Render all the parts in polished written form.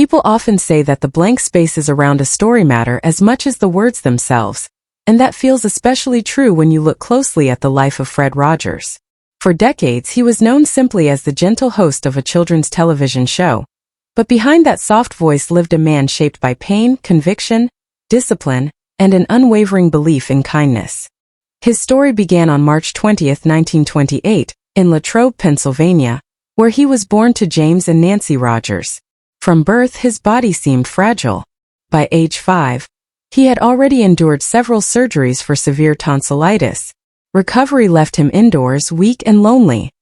People often say that the blank spaces around a story matter as much as the words themselves, and that feels especially true when you look closely at the life of Fred Rogers. For decades he was known simply as the gentle host of a children's television show, but behind that soft voice lived a man shaped by pain, conviction, discipline, and an unwavering belief in kindness. His story began on March 20, 1928, in Latrobe, Pennsylvania, where he was born to James and Nancy Rogers. From birth his body seemed fragile. By age 5, he had already endured several surgeries for severe tonsillitis. Recovery left him indoors, weak and lonely.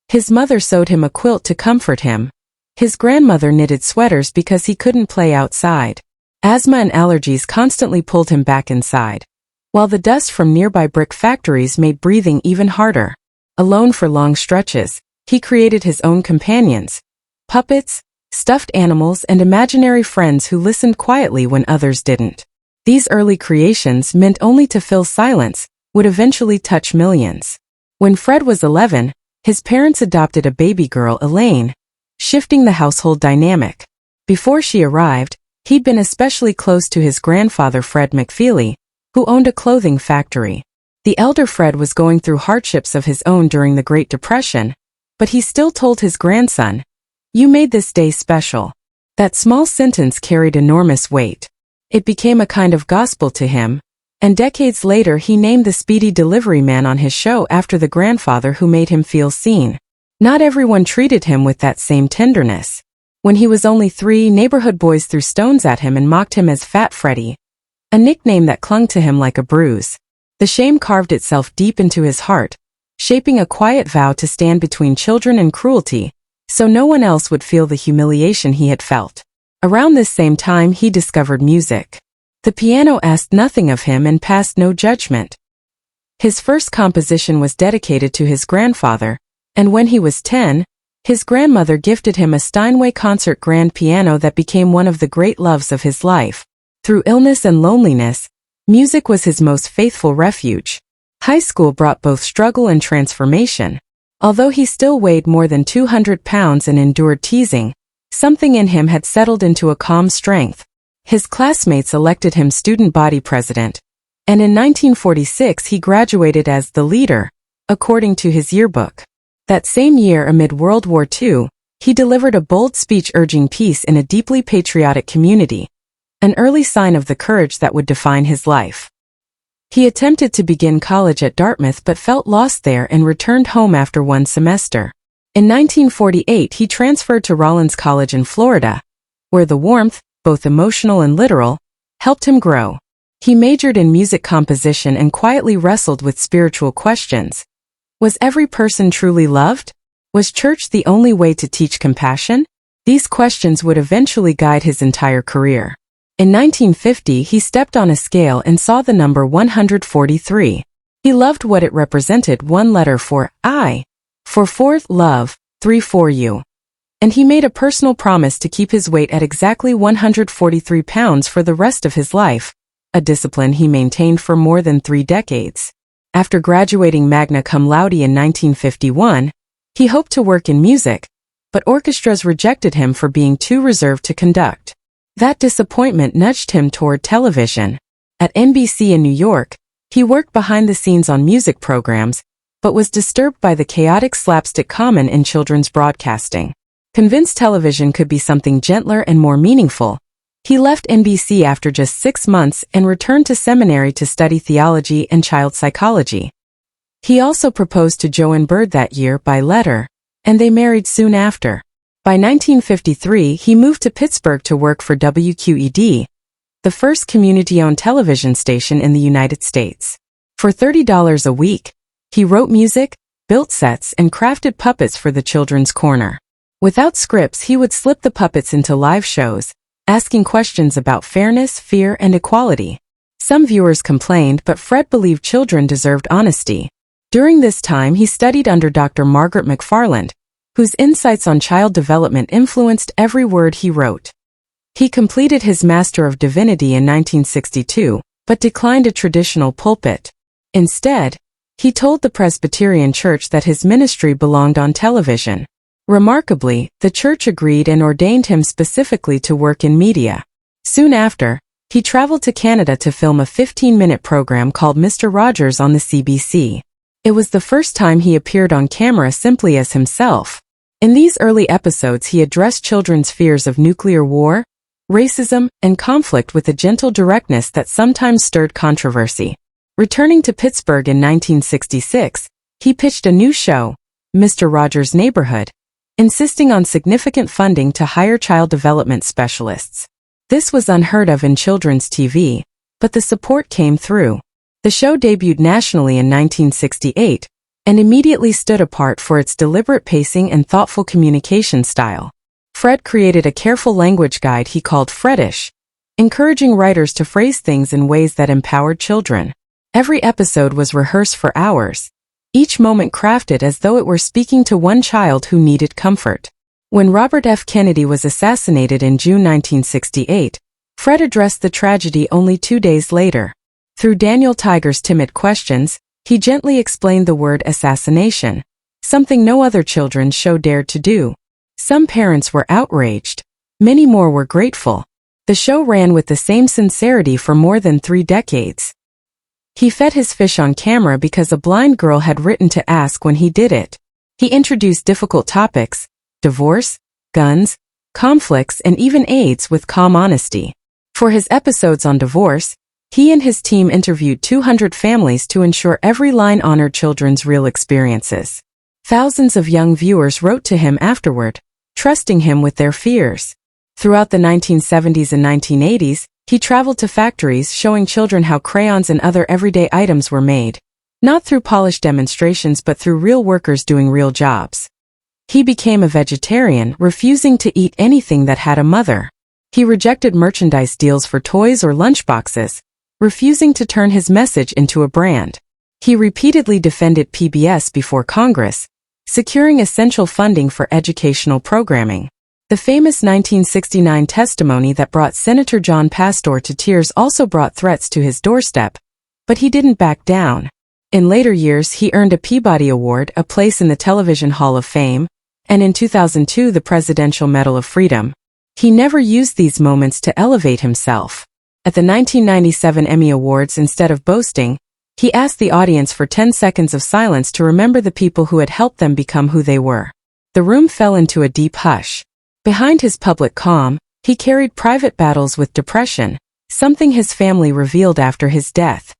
His mother sewed him a quilt to comfort him. His grandmother knitted sweaters because he couldn't play outside. Asthma and allergies constantly pulled him back inside, while the dust from nearby brick factories made breathing even harder. Alone for long stretches, he created his own companions, puppets, stuffed animals, and imaginary friends who listened quietly when others didn't. These early creations, meant only to fill silence, would eventually touch millions. When Fred was 11, his parents adopted a baby girl, Elaine, shifting the household dynamic. Before she arrived, he'd been especially close to his grandfather Fred McFeely, who owned a clothing factory. The elder Fred was going through hardships of his own during the Great Depression, but he still told his grandson, "You made this day special." That small sentence carried enormous weight. It became a kind of gospel to him, and decades later he named the Speedy Delivery Man on his show after the grandfather who made him feel seen. Not everyone treated him with that same tenderness. When he was only 3, neighborhood boys threw stones at him and mocked him as Fat Freddy, a nickname that clung to him like a bruise. The shame carved itself deep into his heart, shaping a quiet vow to stand between children and cruelty, so no one else would feel the humiliation he had felt. Around this same time he discovered music. The piano asked nothing of him and passed no judgment. His first composition was dedicated to his grandfather, and when he was 10, his grandmother gifted him a Steinway concert grand piano that became one of the great loves of his life. Through illness and loneliness, music was his most faithful refuge. High school brought both struggle and transformation. Although he still weighed more than 200 pounds and endured teasing, something in him had settled into a calm strength. His classmates elected him student body president, and in 1946 he graduated as the leader, according to his yearbook. That same year, amid World War II, he delivered a bold speech urging peace in a deeply patriotic community, an early sign of the courage that would define his life. He attempted to begin college at Dartmouth but felt lost there and returned home after one semester. In 1948 he transferred to Rollins College in Florida, where the warmth, both emotional and literal, helped him grow. He majored in music composition and quietly wrestled with spiritual questions. Was every person truly loved? Was church the only way to teach compassion? These questions would eventually guide his entire career. In 1950 he stepped on a scale and saw the number 143. He loved what it represented: 1 letter for I, for fourth, love, 3 for you. And he made a personal promise to keep his weight at exactly 143 pounds for the rest of his life, a discipline he maintained for more than 3 decades. After graduating magna cum laude in 1951, he hoped to work in music, but orchestras rejected him for being too reserved to conduct. That disappointment nudged him toward television. At NBC in New York, he worked behind the scenes on music programs, but was disturbed by the chaotic slapstick common in children's broadcasting. Convinced television could be something gentler and more meaningful, he left NBC after just 6 months and returned to seminary to study theology and child psychology. He also proposed to Joan Bird that year by letter, and they married soon after. By 1953 he moved to Pittsburgh to work for WQED, the first community-owned television station in the United States. For $30 a week, he wrote music, built sets, and crafted puppets for the Children's Corner. Without scripts, he would slip the puppets into live shows, asking questions about fairness, fear, and equality. Some viewers complained, but Fred believed children deserved honesty. During this time he studied under Dr. Margaret McFarland, whose insights on child development influenced every word he wrote. He completed his Master of Divinity in 1962, but declined a traditional pulpit. Instead, he told the Presbyterian Church that his ministry belonged on television. Remarkably, the church agreed and ordained him specifically to work in media. Soon after, he traveled to Canada to film a 15-minute program called Mr. Rogers on the CBC. It was the first time he appeared on camera simply as himself. In these early episodes he addressed children's fears of nuclear war, racism, and conflict with a gentle directness that sometimes stirred controversy. Returning to Pittsburgh in 1966, he pitched a new show, Mr. Rogers' Neighborhood, insisting on significant funding to hire child development specialists. This was unheard of in children's TV, but the support came through. The show debuted nationally in 1968 and immediately stood apart for its deliberate pacing and thoughtful communication style. Fred created a careful language guide he called Fredish, encouraging writers to phrase things in ways that empowered children. Every episode was rehearsed for hours, each moment crafted as though it were speaking to one child who needed comfort. When Robert F. Kennedy was assassinated in June 1968, Fred addressed the tragedy only 2 days later. Through Daniel Tiger's timid questions, he gently explained the word assassination, something no other children's show dared to do. Some parents were outraged. Many more were grateful. The show ran with the same sincerity for more than 3 decades. He fed his fish on camera because a blind girl had written to ask when he did it. He introduced difficult topics, divorce, guns, conflicts, and even AIDS with calm honesty. For his episodes on divorce, he and his team interviewed 200 families to ensure every line honored children's real experiences. Thousands of young viewers wrote to him afterward, trusting him with their fears. Throughout the 1970s and 1980s, he traveled to factories showing children how crayons and other everyday items were made, not through polished demonstrations but through real workers doing real jobs. He became a vegetarian, refusing to eat anything that had a mother. He rejected merchandise deals for toys or lunchboxes, refusing to turn his message into a brand. He repeatedly defended PBS before Congress, securing essential funding for educational programming. The famous 1969 testimony that brought Senator John Pastor to tears also brought threats to his doorstep, but he didn't back down. In later years he earned a Peabody Award, a place in the Television Hall of Fame, and in 2002 the Presidential Medal of Freedom. He never used these moments to elevate himself. At the 1997 Emmy Awards, instead of boasting, he asked the audience for 10 seconds of silence to remember the people who had helped them become who they were. The room fell into a deep hush. Behind his public calm, he carried private battles with depression, something his family revealed after his death.